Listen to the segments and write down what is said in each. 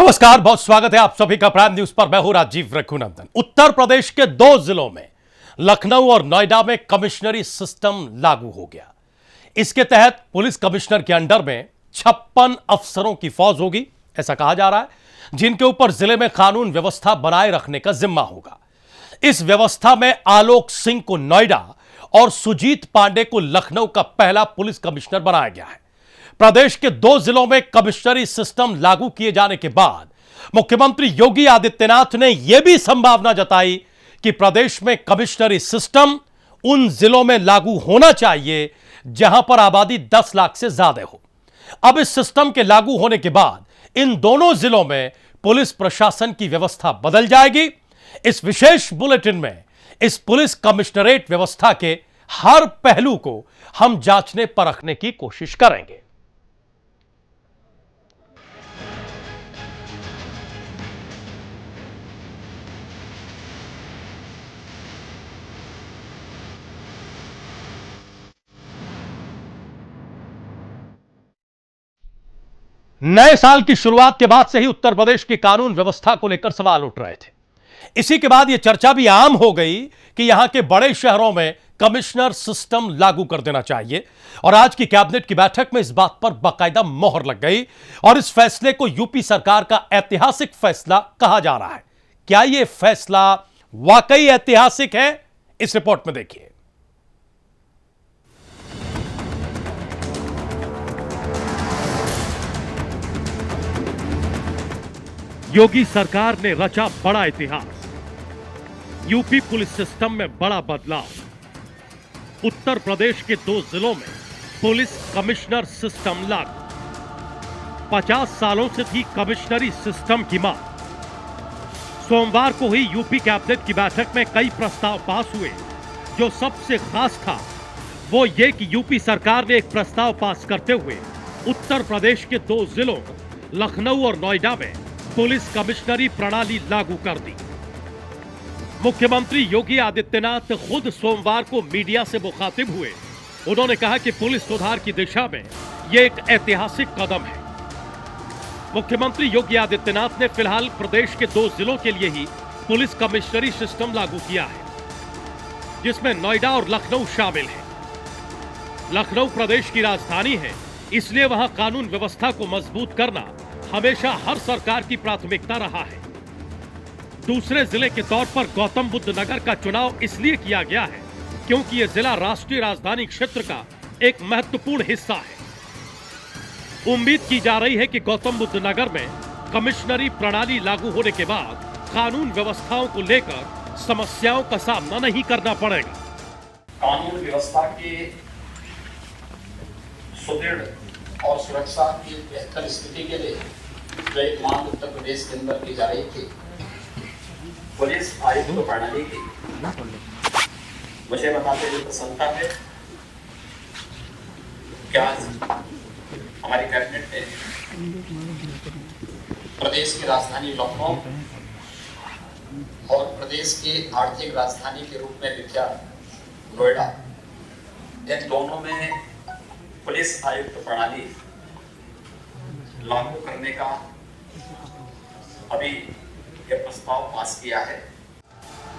नमस्कार, बहुत स्वागत है आप सभी का प्राइम न्यूज पर। मैं हूं राजीव रघुनंदन। उत्तर प्रदेश के दो जिलों में लखनऊ और नोएडा में कमिश्नरी सिस्टम लागू हो गया। इसके तहत पुलिस कमिश्नर के अंडर में 56 अफसरों की फौज होगी, ऐसा कहा जा रहा है, जिनके ऊपर जिले में कानून व्यवस्था बनाए रखने का जिम्मा होगा। इस व्यवस्था में आलोक सिंह को नोएडा और सुजीत पांडे को लखनऊ का पहला पुलिस कमिश्नर बनाया गया है। प्रदेश के दो जिलों में कमिश्नरी सिस्टम लागू किए जाने के बाद मुख्यमंत्री योगी आदित्यनाथ ने यह भी संभावना जताई कि प्रदेश में कमिश्नरी सिस्टम उन जिलों में लागू होना चाहिए जहां पर आबादी 10 लाख से ज्यादा हो। अब इस सिस्टम के लागू होने के बाद इन दोनों जिलों में पुलिस प्रशासन की व्यवस्था बदल जाएगी। इस विशेष बुलेटिन में इस पुलिस कमिश्नरेट व्यवस्था के हर पहलू को हम जांचने परखने की कोशिश करेंगे। नए साल की शुरुआत के बाद से ही उत्तर प्रदेश की कानून व्यवस्था को लेकर सवाल उठ रहे थे। इसी के बाद यह चर्चा भी आम हो गई कि यहां के बड़े शहरों में कमिश्नर सिस्टम लागू कर देना चाहिए और आज की कैबिनेट की बैठक में इस बात पर बाकायदा मोहर लग गई और इस फैसले को यूपी सरकार का ऐतिहासिक फैसला कहा जा रहा है। क्या यह फैसला वाकई ऐतिहासिक है? इस रिपोर्ट में देखिए। योगी सरकार ने रचा बड़ा इतिहास। यूपी पुलिस सिस्टम में बड़ा बदलाव। उत्तर प्रदेश के दो जिलों में पुलिस कमिश्नर सिस्टम लागू। 50 सालों से थी कमिश्नरी सिस्टम की मांग। सोमवार को ही यूपी कैबिनेट की बैठक में कई प्रस्ताव पास हुए। जो सबसे खास था वो ये कि यूपी सरकार ने एक प्रस्ताव पास करते हुए उत्तर प्रदेश के दो जिलों लखनऊ और नोएडा में पुलिस कमिश्नरी प्रणाली लागू कर दी। मुख्यमंत्री योगी आदित्यनाथ खुद सोमवार को मीडिया से मुखातिब हुए। उन्होंने कहा कि पुलिस सुधार की दिशा में यह एक ऐतिहासिक कदम है। मुख्यमंत्री योगी आदित्यनाथ ने फिलहाल प्रदेश के दो जिलों के लिए ही पुलिस कमिश्नरी सिस्टम लागू किया है, जिसमें नोएडा और लखनऊ शामिल है। लखनऊ प्रदेश की राजधानी है, इसलिए वहां कानून व्यवस्था को मजबूत करना हमेशा हर सरकार की प्राथमिकता रहा है। दूसरे जिले के तौर पर गौतम बुद्ध नगर का चुनाव इसलिए किया गया है क्योंकि यह जिला राष्ट्रीय राजधानी क्षेत्र का एक महत्वपूर्ण हिस्सा है। उम्मीद की जा रही है कि गौतम बुद्ध नगर में कमिश्नरी प्रणाली लागू होने के बाद कानून व्यवस्थाओं को लेकर समस्याओं का सामना नहीं करना पड़ेगा। कानून व्यवस्था के सुदृढ़ और सुरक्षा की बेहतर स्थिति के लिए जो एक मांग उत्तर प्रदेश के अंदर की जा रही थी, पुलिस आयुक्त प्रणाली की, मुझे बताते हुए प्रसन्नता है कि आज हमारी कैबिनेट ने प्रदेश की राजधानी लखनऊ और प्रदेश की आर्थिक राजधानी के रूप में विख्यात नोएडा, इन दोनों में पुलिस आयुक्त प्रणाली लागू करने का अभी यह प्रस्ताव पास किया है।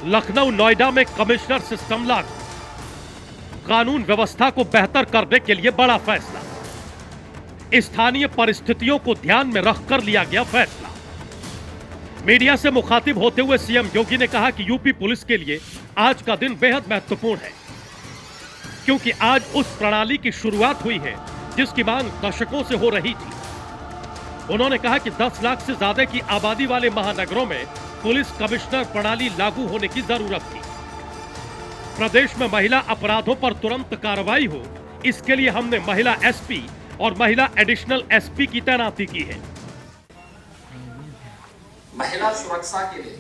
लखनऊ नोएडा में कमिश्नर सिस्टम लागू, कानून व्यवस्था को बेहतर करने के लिए बड़ा फैसला। स्थानीय परिस्थितियों को ध्यान में रखकर लिया गया फैसला। मीडिया से मुखातिब होते हुए सीएम योगी ने कहा कि यूपी पुलिस के लिए आज का दिन बेहद महत्वपूर्ण है, क्योंकि आज उस प्रणाली की शुरुआत हुई है जिसकी मांग दशकों से हो रही थी। उन्होंने कहा कि 10 लाख से ज्यादा की आबादी वाले महानगरों में पुलिस कमिश्नर प्रणाली लागू होने की जरूरत थी। प्रदेश में महिला अपराधों पर तुरंत कार्रवाई हो, इसके लिए हमने महिला एसपी और महिला एडिशनल एसपी की तैनाती की है। महिला सुरक्षा के लिए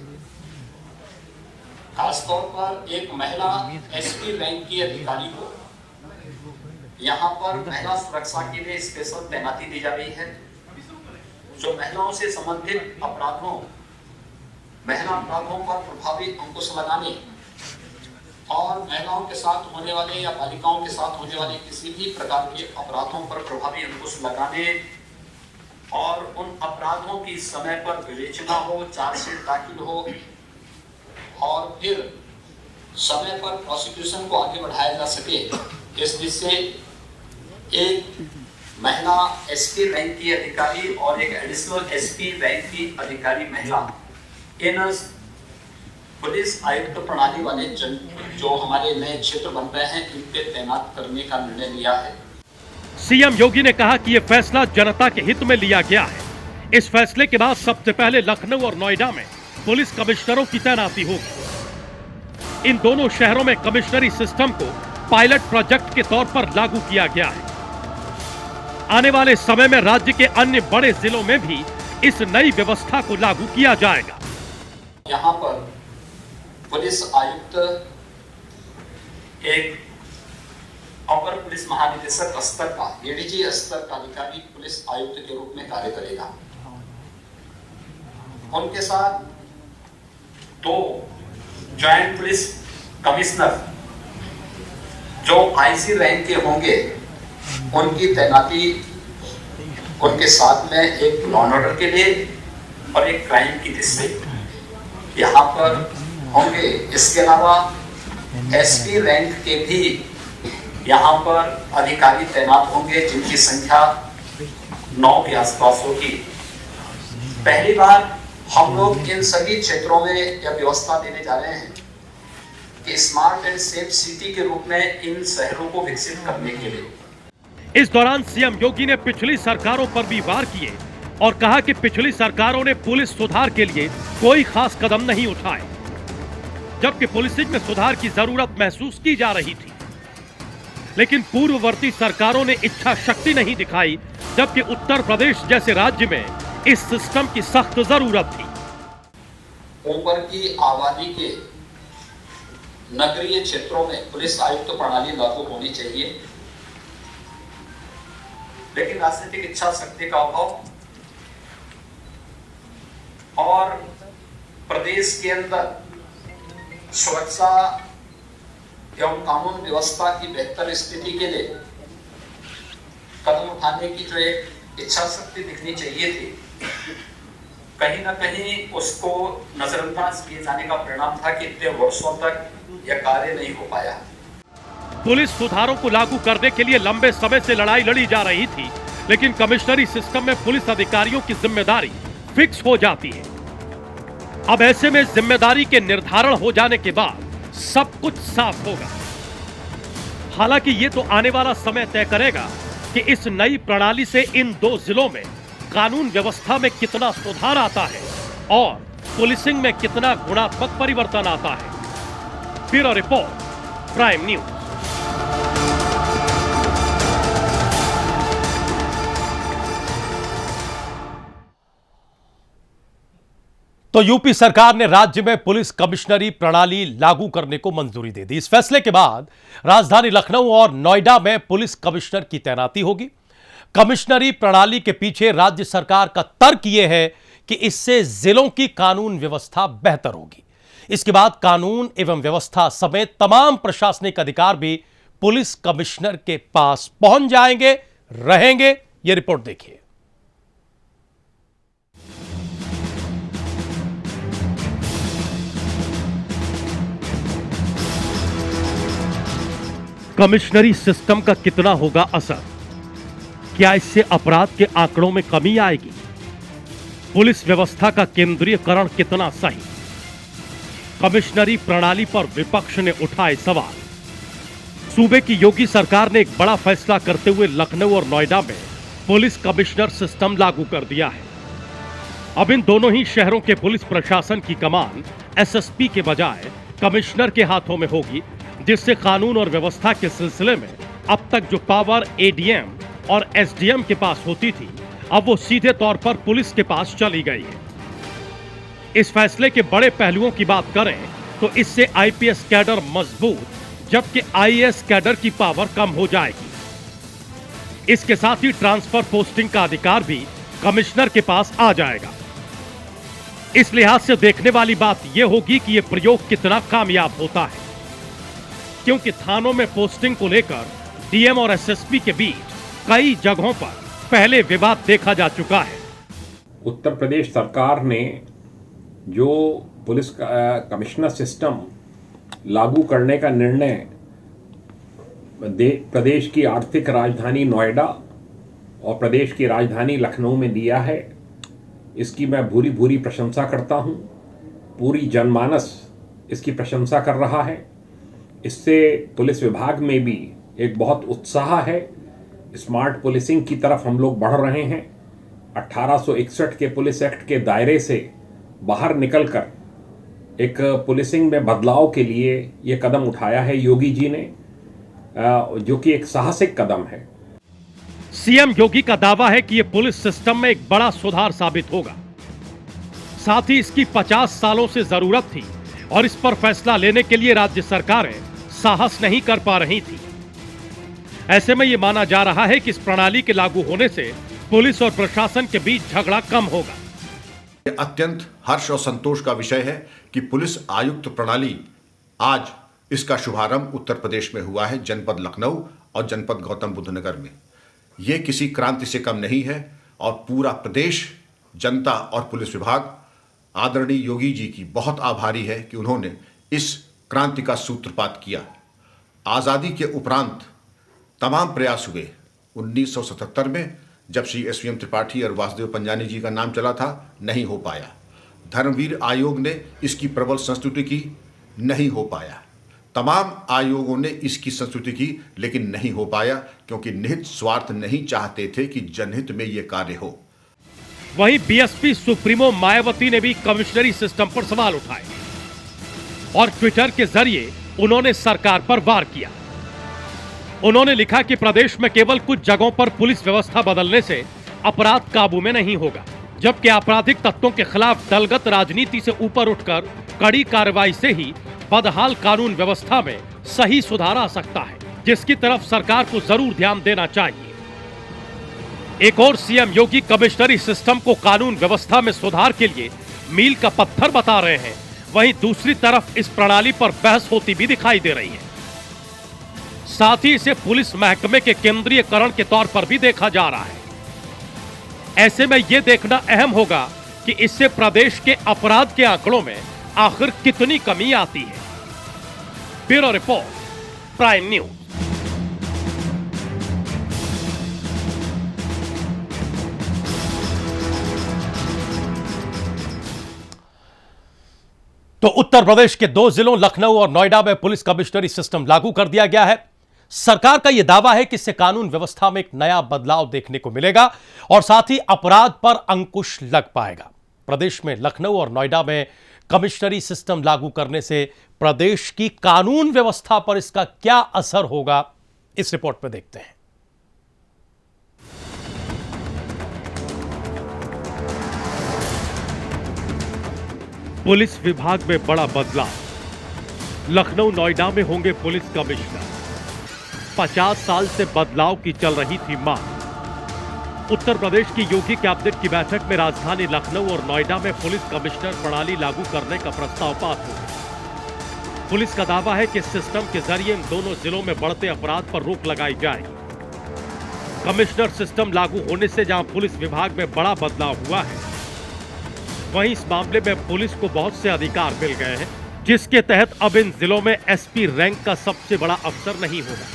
खासतौर पर एक महिला एसपी रैंक की अधिकारी को यहाँ पर महिला सुरक्षा के लिए स्पेशल तैनाती दी जा रही है, जो महिलाओं से संबंधित अपराधों, महिला अपराधों पर प्रभावी अंकुश लगाने और महिलाओं के साथ होने वाले या बालिकाओं के साथ होने वाले किसी भी प्रकार के अपराधों पर प्रभावी अंकुश लगाने और उन अपराधों की समय पर विवेचना हो, चार्जशीट दाखिल हो और फिर समय पर प्रोसिक्यूशन को आगे बढ़ाया जा सके, इस दिशा से एक महिला एसपी रैंक की अधिकारी और एक एडिशनल एसपी रैंक की अधिकारी महिला इन पुलिस आयुक्त प्रणाली वाले जो हमारे नए क्षेत्र बन रहे हैं, इन पे तैनात करने का निर्णय लिया है। सीएम योगी ने कहा कि यह फैसला जनता के हित में लिया गया है। इस फैसले के बाद सबसे पहले लखनऊ और नोएडा में पुलिस कमिश्नरों की तैनाती होगी। इन दोनों शहरों में कमिश्नरी सिस्टम को पायलट प्रोजेक्ट के तौर पर लागू किया गया है। आने वाले समय में राज्य के अन्य बड़े जिलों में भी इस नई व्यवस्था को लागू किया जाएगा। यहाँ पर पुलिस आयुक्त एक अपर पुलिस महानिदेशक स्तर का, एडीजी स्तर का अधिकारी पुलिस आयुक्त के रूप में कार्य करेगा। उनके साथ 2 ज्वाइंट पुलिस कमिश्नर जो आईसी रैंक के होंगे, उनकी तैनाती उनके साथ में एक लॉ एंड ऑर्डर के लिए और एक क्राइम की दृष्टि से यहाँ पर होंगे। इसके अलावा एसपी रैंक के भी यहाँ पर अधिकारी तैनात होंगे, जिनकी संख्या 9 के आसपास होगी। पहली बार हम लोग इन सभी क्षेत्रों में यह व्यवस्था देने जा रहे हैं कि स्मार्ट एंड सेफ सिटी के रूप में इन शहरों को विकसित करने के लिए। इस दौरान सीएम योगी ने पिछली सरकारों पर भी वार किए और कहा कि पिछली सरकारों ने पुलिस सुधार के लिए कोई खास कदम नहीं उठाए, जबकि पुलिसिंग में सुधार की जरूरत महसूस की जा रही थी। लेकिन पूर्ववर्ती सरकारों ने इच्छा शक्ति नहीं दिखाई, जबकि उत्तर प्रदेश जैसे राज्य में इस सिस्टम की सख्त जरूरत थी। ऊपर की आबादी के नगरीय क्षेत्रों में पुलिस आयुक्त प्रणाली लागू होनी चाहिए, लेकिन राजनीतिक इच्छा शक्ति का अभाव और प्रदेश के अंदर सुरक्षा एवं कानून व्यवस्था की बेहतर स्थिति के लिए कदम उठाने की जो एक इच्छा शक्ति दिखनी चाहिए थी, कहीं ना कहीं उसको नजरअंदाज किए जाने का परिणाम था कि इतने वर्षों तक यह कार्य नहीं हो पाया। पुलिस सुधारों को लागू करने के लिए लंबे समय से लड़ाई लड़ी जा रही थी, लेकिन कमिश्नरी सिस्टम में पुलिस अधिकारियों की जिम्मेदारी फिक्स हो जाती है। अब ऐसे में जिम्मेदारी के निर्धारण हो जाने के बाद सब कुछ साफ होगा। हालांकि ये तो आने वाला समय तय करेगा कि इस नई प्रणाली से इन 2 जिलों में कानून व्यवस्था में कितना सुधार आता है और पुलिसिंग में कितना गुणात्मक परिवर्तन आता है। Bureau report, prime news. तो यूपी सरकार ने राज्य में पुलिस कमिश्नरी प्रणाली लागू करने को मंजूरी दे दी। इस फैसले के बाद राजधानी लखनऊ और नोएडा में पुलिस कमिश्नर की तैनाती होगी। कमिश्नरी प्रणाली के पीछे राज्य सरकार का तर्क यह है कि इससे जिलों की कानून व्यवस्था बेहतर होगी। इसके बाद कानून एवं व्यवस्था समेत तमाम प्रशासनिक अधिकार भी पुलिस कमिश्नर के पास पहुंच जाएंगे, रहेंगे। यह रिपोर्ट देखिए। कमिश्नरी सिस्टम का कितना होगा असर? क्या इससे अपराध के आंकड़ों में कमी आएगी? पुलिस व्यवस्था का केंद्रीयकरण कितना सही? कमिश्नरी प्रणाली पर विपक्ष ने उठाए सवाल। सूबे की योगी सरकार ने एक बड़ा फैसला करते हुए लखनऊ और नोएडा में पुलिस कमिश्नर सिस्टम लागू कर दिया है। अब इन दोनों ही शहरों के पुलिस प्रशासन की कमान एसएसपी के बजाय कमिश्नर के हाथों में होगी, जिससे कानून और व्यवस्था के सिलसिले में अब तक जो पावर एडीएम और एसडीएम के पास होती थी, अब वो सीधे तौर पर पुलिस के पास चली गई है। इस फैसले के बड़े पहलुओं की बात करें तो इससे आईपीएस कैडर मजबूत, जबकि आईएएस कैडर की पावर कम हो जाएगी। इसके साथ ही ट्रांसफर पोस्टिंग का अधिकार भी कमिश्नर के पास आ जाएगा। इस लिहाज से देखने वाली बात यह होगी कि यह प्रयोग कितना कामयाब होता है, क्योंकि थानों में पोस्टिंग को लेकर डीएम और एसएसपी के बीच कई जगहों पर पहले विवाद देखा जा चुका है। उत्तर प्रदेश सरकार ने जो पुलिस कमिश्नर सिस्टम लागू करने का निर्णय प्रदेश की आर्थिक राजधानी नोएडा और प्रदेश की राजधानी लखनऊ में लिया है, इसकी मैं भूरी भूरी प्रशंसा करता हूं। पूरी जनमानस इसकी प्रशंसा कर रहा है। इससे पुलिस विभाग में भी एक बहुत उत्साह है। स्मार्ट पुलिसिंग की तरफ हम लोग बढ़ रहे हैं। 1861 के पुलिस एक्ट के दायरे से बाहर निकलकर एक पुलिसिंग में बदलाव के लिए ये कदम उठाया है योगी जी ने, जो कि एक साहसिक कदम है। सीएम योगी का दावा है कि यह पुलिस सिस्टम में एक बड़ा सुधार साबित होगा। साथ ही इसकी 50 सालों से जरूरत थी और इस पर फैसला लेने के लिए राज्य सरकारें साहस नहीं कर पा रही थी। ऐसे में यह माना जा रहा है कि इस प्रणाली के लागू होने से पुलिस और प्रशासन के बीच झगड़ा कम होगा। यह अत्यंत हर्ष और संतोष का विषय है कि पुलिस आयुक्त प्रणाली आज इसका शुभारंभ उत्तर प्रदेश में हुआ है, जनपद लखनऊ और जनपद गौतम बुद्ध नगर में। यह किसी क्रांति से कम नहीं है और पूरा प्रदेश, जनता और पुलिस विभाग आदरणीय योगी जी की बहुत आभारी है कि उन्होंने इस क्रांति का सूत्रपात किया। आज़ादी के उपरांत तमाम प्रयास हुए। 1977 में जब श्री एसवीएम त्रिपाठी और वासुदेव पंजानी जी का नाम चला था, नहीं हो पाया। धर्मवीर आयोग ने इसकी प्रबल संस्तुति की, नहीं हो पाया। तमाम आयोगों ने इसकी संस्तुति की, लेकिन नहीं हो पाया, क्योंकि निहित स्वार्थ नहीं चाहते थे कि जनहित में यह कार्य हो। वहीं बीएसपी सुप्रीमो मायावती ने भी कमिश्नरी सिस्टम पर सवाल उठाए और ट्विटर के जरिए उन्होंने सरकार पर वार किया। उन्होंने लिखा कि प्रदेश में केवल कुछ जगहों पर पुलिस व्यवस्था बदलने से अपराध काबू में नहीं होगा, जबकि आपराधिक तत्वों के खिलाफ दलगत राजनीति से ऊपर उठकर कड़ी कार्रवाई से ही बदहाल कानून व्यवस्था में सही सुधार आ सकता है, जिसकी तरफ सरकार को जरूर ध्यान देना चाहिए। एक और सीएम योगी कमिश्नरी सिस्टम को कानून व्यवस्था में सुधार के लिए मील का पत्थर बता रहे हैं, वहीं दूसरी तरफ इस प्रणाली पर बहस होती भी दिखाई दे रही है। साथ ही इसे पुलिस महकमे के केंद्रीयकरण के तौर पर भी देखा जा रहा है। ऐसे में यह देखना अहम होगा कि इससे प्रदेश के अपराध के आंकड़ों में आखिर कितनी कमी आती है। Bureau report, prime news. तो उत्तर प्रदेश के 2 जिलों लखनऊ और नोएडा में पुलिस कमिश्नरी सिस्टम लागू कर दिया गया है। सरकार का यह दावा है कि इससे कानून व्यवस्था में एक नया बदलाव देखने को मिलेगा और साथ ही अपराध पर अंकुश लग पाएगा। प्रदेश में लखनऊ और नोएडा में कमिश्नरी सिस्टम लागू करने से प्रदेश की कानून व्यवस्था पर इसका क्या असर होगा, इस रिपोर्ट में देखते हैं। पुलिस विभाग में बड़ा बदलाव। लखनऊ नोएडा में होंगे पुलिस कमिश्नर। 50 साल से बदलाव की चल रही थी मांग। उत्तर प्रदेश की योगी कैबिनेट की बैठक में राजधानी लखनऊ और नोएडा में पुलिस कमिश्नर प्रणाली लागू करने का प्रस्ताव पास हो गया। पुलिस का दावा है कि इस सिस्टम के जरिए इन दोनों जिलों में बढ़ते अपराध पर रोक लगाई जाएगी। कमिश्नर सिस्टम लागू होने से जहां पुलिस विभाग में बड़ा बदलाव हुआ है, वहीं इस मामले में पुलिस को बहुत से अधिकार मिल गए हैं, जिसके तहत अब इन जिलों में एसपी रैंक का सबसे बड़ा अफसर नहीं होगा,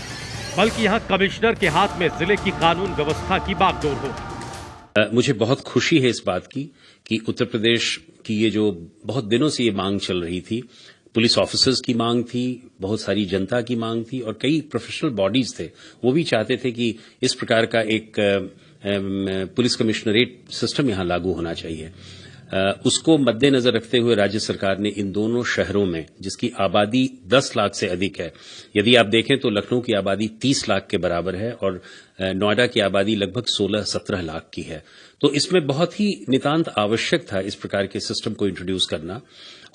बल्कि यहां कमिश्नर के हाथ में जिले की कानून व्यवस्था की बागडोर होगी। मुझे बहुत खुशी है इस बात की कि उत्तर प्रदेश की ये जो बहुत दिनों से ये मांग चल रही थी, पुलिस ऑफिसर्स की मांग थी, बहुत सारी जनता की मांग थी और कई प्रोफेशनल बॉडीज थे, वो भी चाहते थे कि इस प्रकार का एक पुलिस कमिश्नरेट सिस्टम यहां लागू होना चाहिए। उसको मद्देनजर रखते हुए राज्य सरकार ने इन दोनों शहरों में, जिसकी आबादी 10 लाख से अधिक है, यदि आप देखें तो लखनऊ की आबादी 30 लाख के बराबर है और नोएडा की आबादी लगभग 16-17 लाख की है, तो इसमें बहुत ही नितांत आवश्यक था इस प्रकार के सिस्टम को इंट्रोड्यूस करना।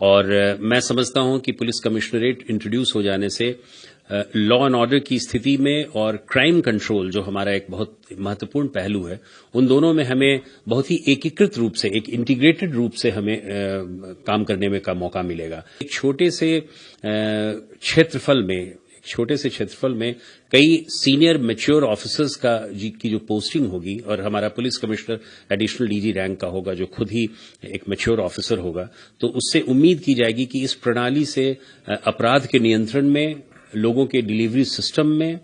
और मैं समझता हूं कि पुलिस कमिश्नरेट इंट्रोड्यूस हो जाने से लॉ एंड ऑर्डर की स्थिति में और क्राइम कंट्रोल, जो हमारा एक बहुत महत्वपूर्ण पहलू है, उन दोनों में हमें बहुत ही एकीकृत रूप से, एक इंटीग्रेटेड रूप से हमें काम करने में का मौका मिलेगा। एक छोटे से क्षेत्रफल में छोटे से क्षेत्रफल में कई सीनियर मैच्योर ऑफिसर्स की जो पोस्टिंग होगी, और हमारा police commissioner additional DG rank का होगा जो खुद ही एक मैच्योर ऑफिसर होगा, तो उससे उम्मीद की जाएगी कि इस प्रणाली से अपराध के नियंत्रण में, लोगों के डिलीवरी सिस्टम में,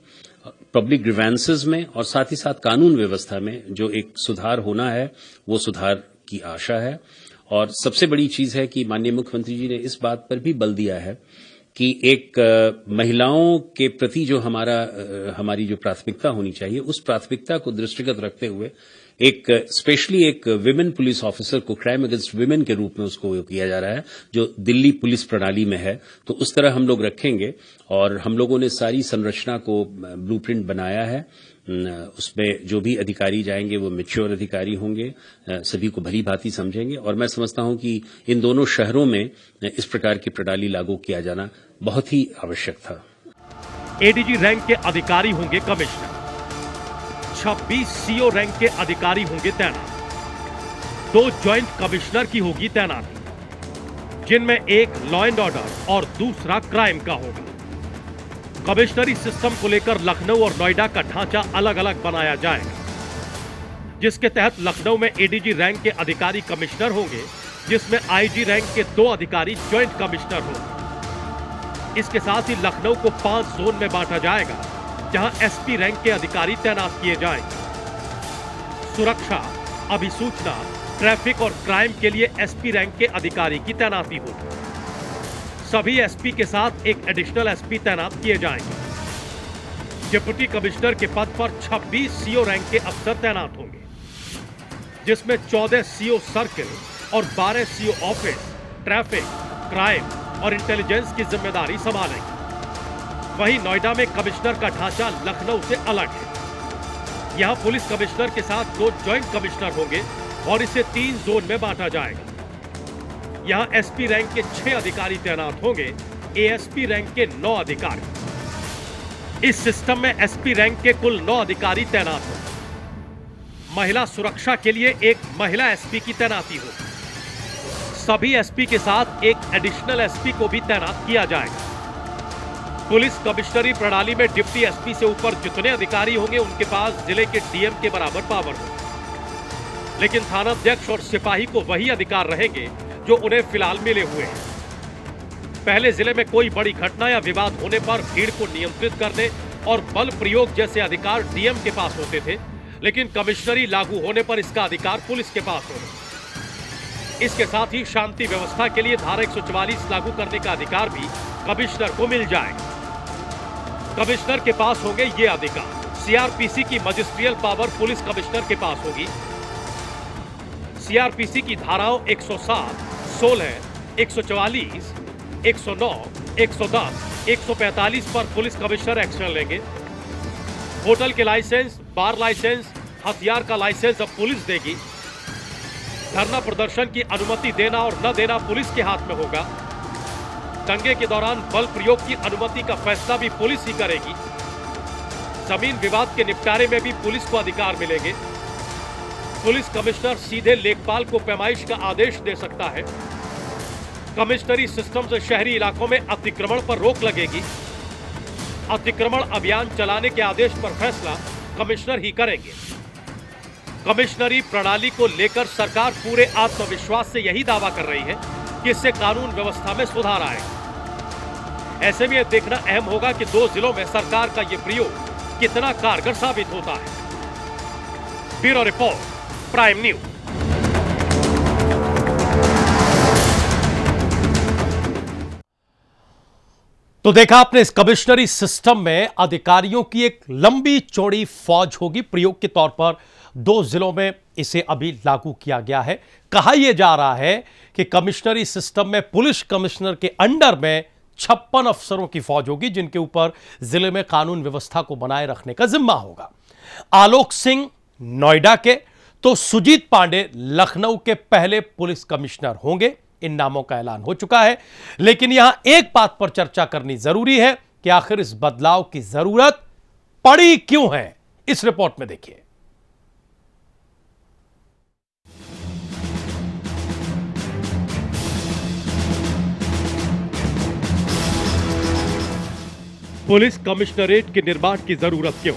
पब्लिक ग्रीवेंसेस में और साथ ही साथ कानून व्यवस्था में जो एक सुधार होना है, वो सुधार की आशा है। और सबसे बड़ी चीज है कि माननीय मुख्यमंत्री जी ने इस बात पर भी बल दिया है कि एक महिलाओं के प्रति जो हमारी जो प्राथमिकता होनी चाहिए, उस प्राथमिकता को दृष्टिगत रखते हुए स्पेशली एक विमेन पुलिस ऑफिसर को क्राइम अगेंस्ट विमेन के रूप में उसको किया जा रहा है, जो दिल्ली पुलिस प्रणाली में है। तो उस तरह हम लोग रखेंगे और हम लोगों ने सारी संरचना को ब्लूप्रिंट बनाया है। उसमें जो भी अधिकारी जाएंगे वो मैच्योर अधिकारी होंगे, सभी को भली भांति समझेंगे, और मैं समझता हूं कि इन दोनों शहरों में इस प्रकार की प्रणाली लागू किया जाना बहुत ही आवश्यक था। एडीजी रैंक के अधिकारी होंगे कमिश्नर, 26 सीओ रैंक के अधिकारी होंगे तैनात, 2 ज्वाइंट कमिश्नर की होगी तैनाती, जिनमें एक लॉ एंड ऑर्डर और दूसरा क्राइम का होगा। कमिश्नरी सिस्टम को लेकर लखनऊ और नोएडा का ढांचा अलग अलग बनाया जाएगा, जिसके तहत लखनऊ में एडीजी रैंक के अधिकारी कमिश्नर होंगे, जिसमें आईजी रैंक के 2 अधिकारी ज्वाइंट कमिश्नर होंगे। इसके साथ ही लखनऊ को 5 जोन में बांटा जाएगा, जहां एसपी रैंक के अधिकारी तैनात किए जाएंगे। सुरक्षा, अभिसूचना, ट्रैफिक और क्राइम के लिए एसपी रैंक के अधिकारी की तैनाती होगी। सभी एसपी के साथ एक एडिशनल एसपी तैनात किए जाएंगे। डिप्टी कमिश्नर के पद पर 26 सीओ रैंक के अफसर तैनात होंगे, जिसमें 14 सीओ सर्किल और 12 सीओ ऑफिस, ट्रैफिक, क्राइम और इंटेलिजेंस की जिम्मेदारी संभालेंगे। वहीं नोएडा में कमिश्नर का ढांचा लखनऊ से अलग है। यहां पुलिस कमिश्नर के साथ 2 ज्वाइंट कमिश्नर होंगे और इसे 3 जोन में बांटा जाएगा। यहां एसपी रैंक के 6 अधिकारी तैनात होंगे, एएसपी रैंक के 9 अधिकारी। इस सिस्टम में एसपी रैंक के कुल 9 अधिकारी तैनात होंगे। महिला सुरक्षा के लिए एक महिला एसपी की तैनाती होगी। सभी एसपी के साथ एक एडिशनल एसपी को भी तैनात किया जाएगा। पुलिस कमिश्नरी प्रणाली में डिप्टी एसपी से ऊपर जितने अधिकारी होंगे, उनके पास जिले के डीएम के बराबर पावर होगी, लेकिन थानाध्यक्ष और सिपाही को वही अधिकार रहेंगे जो उन्हें फिलहाल मिले हुए हैं। पहले जिले में कोई बड़ी घटना या विवाद होने पर भीड़ को नियंत्रित करने और बल प्रयोग जैसे अधिकार डीएम के पास होते थे, लेकिन कमिश्नरी लागू होने पर इसका अधिकार पुलिस के पास होगा। इसके साथ ही शांति व्यवस्था के लिए धारा 144 लागू करने का अधिकार भी कमिश्नर को मिल जाएगा। कमिश्नर के पास होंगे ये अधिकार। सीआरपीसी की मजिस्ट्रियल पावर पुलिस कमिश्नर के पास होगी। सीआरपीसी की धाराओं 107, 16, 144, 109, 110, 145 पर पुलिस कमिश्नर एक्शन लेंगे। होटल के लाइसेंस, बार लाइसेंस, हथियार का लाइसेंस अब पुलिस देगी। धरना प्रदर्शन की अनुमति देना और न देना पुलिस के हाथ में होगा। दंगे के दौरान बल प्रयोग की अनुमति का फैसला भी पुलिस ही करेगी। जमीन विवाद के निपटारे में भी पुलिस को अधिकार मिलेंगे। पुलिस कमिश्नर सीधे लेखपाल को पैमाइश का आदेश दे सकता है। कमिश्नरी सिस्टम से शहरी इलाकों में अतिक्रमण पर रोक लगेगी। अतिक्रमण अभियान चलाने के आदेश पर फैसला कमिश्नर ही करेंगे। कमिश्नरी प्रणाली को लेकर सरकार पूरे आत्मविश्वास से यही दावा कर रही है कि इससे कानून व्यवस्था में सुधार आएगा। ऐसे में यह देखना अहम होगा कि 2 जिलों में सरकार का यह प्रयोग कितना कारगर साबित होता है। Bureau report, prime news. तो देखा आपने, इस कमिश्नरी सिस्टम में अधिकारियों की एक लंबी चौड़ी फौज होगी। प्रयोग के तौर पर 2 जिलों में इसे अभी लागू किया गया है। कहा यह जा रहा है कि कमिश्नरी सिस्टम में पुलिस कमिश्नर के अंडर में 56 अफसरों की फौज होगी, जिनके ऊपर जिले में कानून व्यवस्था को बनाए रखने का जिम्मा होगा। आलोक सिंह नोएडा के तो सुजीत पांडे लखनऊ के पहले पुलिस कमिश्नर होंगे। इन नामों का ऐलान हो चुका है, लेकिन यहां एक बात पर चर्चा करनी जरूरी है कि आखिर इस बदलाव की जरूरत पड़ी क्यों है। इस रिपोर्ट में देखिए। पुलिस कमिश्नरेट के निर्माण की जरूरत क्यों?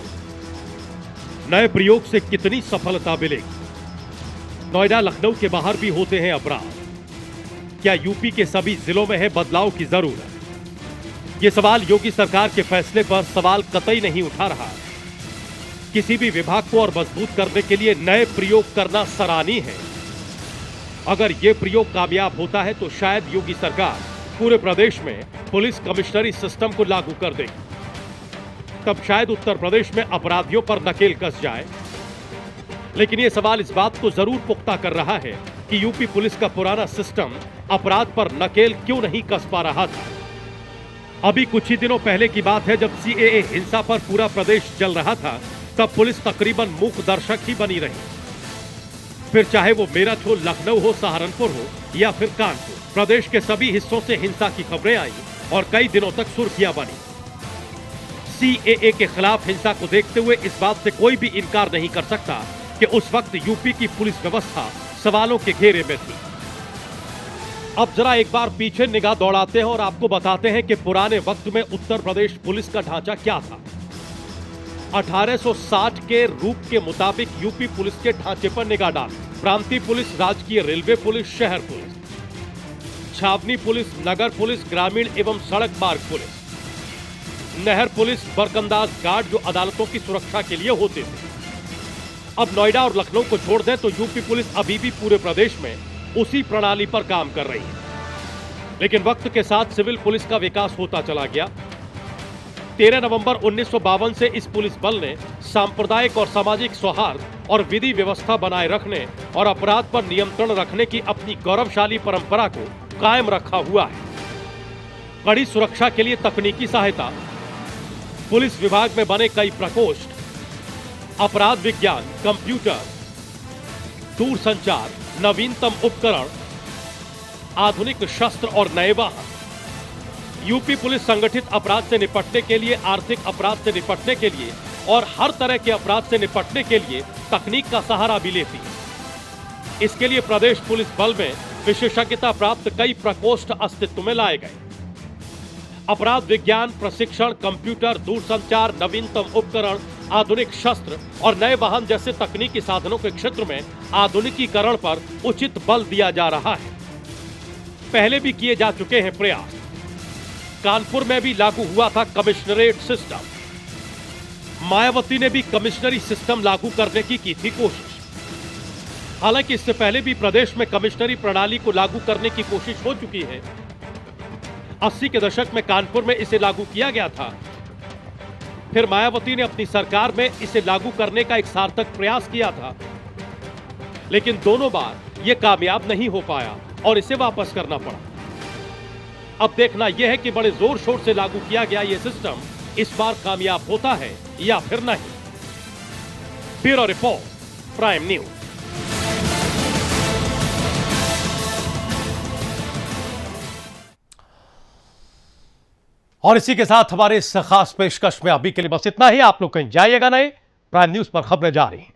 नए प्रयोग से कितनी सफलता मिलेगी? नोएडा लखनऊ के बाहर भी होते हैं अपराध। क्या यूपी के सभी जिलों में है बदलाव की जरूरत? ये सवाल योगी सरकार के फैसले पर सवाल कतई नहीं उठा रहा। किसी भी विभाग को और मजबूत करने के लिए नए प्रयोग करना सराहनीय है। अगर यह प्रयोग कामयाब होता है तो शायद योगी सरकार पूरे प्रदेश में पुलिस कमिश्नरी सिस्टम को लागू कर देगी। तब शायद उत्तर प्रदेश में अपराधियों पर नकेल कस जाए। लेकिन यह सवाल इस बात को जरूर पुख्ता कर रहा है कि यूपी पुलिस का पुराना सिस्टम अपराध पर नकेल क्यों नहीं कस पा रहा था। अभी कुछ ही दिनों पहले की बात है, जब सीएए हिंसा पर पूरा प्रदेश जल रहा था, तब पुलिस तकरीबन मूक दर्शक ही बनी रही। फिर चाहे वो मेरठ हो, लखनऊ हो, सहारनपुर हो या फिर कानपुर, प्रदेश के सभी हिस्सों से हिंसा की खबरें आई और कई दिनों तक सुर्खियां बनी। सीएए के खिलाफ हिंसा को देखते हुए इस बात से कोई भी इनकार नहीं कर सकता कि उस वक्त यूपी की पुलिस व्यवस्था सवालों के घेरे में थी। अब जरा एक बार पीछे निगाह दौड़ाते हैं और आपको बताते हैं कि पुराने वक्त में उत्तर प्रदेश पुलिस का ढांचा क्या था। 1860 के रूप के मुताबिक यूपी पुलिस के ढांचे पर निगाह डाल। प्रांतीय पुलिस, राजकीय रेलवे पुलिस, शहर पुलिस, छावनी पुलिस, नगर पुलिस, ग्रामीण एवं सड़क मार्ग पुलिस, नहर पुलिस, बरकंदाज गार्ड जो अदालतों की सुरक्षा के लिए होते थे। अब नोएडा और लखनऊ को छोड़ दें तो यूपी पुलिस अभी भी पूरे प्रदेश में उसी प्रणाली पर काम कर रही है। लेकिन वक्त के साथ सिविल पुलिस का विकास होता चला गया। 13 नवंबर 1952 से इस पुलिस बल ने सांप्रदायिक और सामाजिक सौहार्द और विधि व्यवस्था बनाए रखने और अपराध पर नियंत्रण रखने की अपनी गौरवशाली परंपरा को कायम रखा हुआ है। कड़ी सुरक्षा के लिए तकनीकी सहायता, पुलिस विभाग में बने कई प्रकोष्ठ, अपराध विज्ञान, कंप्यूटर, दूर संचार, नवीनतम उपकरण, आधुनिक शस्त्र और नए वाहन। यूपी पुलिस संगठित अपराध से निपटने के लिए, आर्थिक अपराध से निपटने के लिए और हर तरह के अपराध से निपटने के लिए तकनीक का सहारा भी लेती है। इसके लिए प्रदेश पुलिस बल में विशेषज्ञता प्राप्त कई प्रकोष्ठ अस्तित्व में लाए गए। अपराध विज्ञान, प्रशिक्षण, कंप्यूटर, दूरसंचार, नवीनतम उपकरण, आधुनिक शस्त्र और नए वाहन जैसे तकनीकी साधनों के क्षेत्र में आधुनिकीकरण पर उचित बल दिया जा रहा है। पहले भी किए जा चुके हैं प्रयास। कानपुर में भी लागू हुआ था कमिश्नरेट सिस्टम। मायावती ने भी कमिश्नरी सिस्टम लागू करने की थी कोशिश। हालांकि इससे पहले भी प्रदेश में कमिश्नरी प्रणाली को लागू करने की कोशिश हो चुकी है। 80 के दशक में कानपुर में इसे लागू किया गया था। फिर मायावती ने अपनी सरकार में इसे लागू करने का एक सार्थक प्रयास किया था, लेकिन दोनों बार यह कामयाब नहीं हो पाया और इसे वापस करना पड़ा। अब देखना यह है कि बड़े जोर शोर से लागू किया गया यह सिस्टम इस बार कामयाब होता है या फिर नहीं। Bureau report, prime news. और इसी के साथ हमारे इस खास पेशकश में अभी के लिए बस इतना ही। आप लोग कहीं जाइएगा नहीं, प्राइम न्यूज पर खबरें जारी हैं।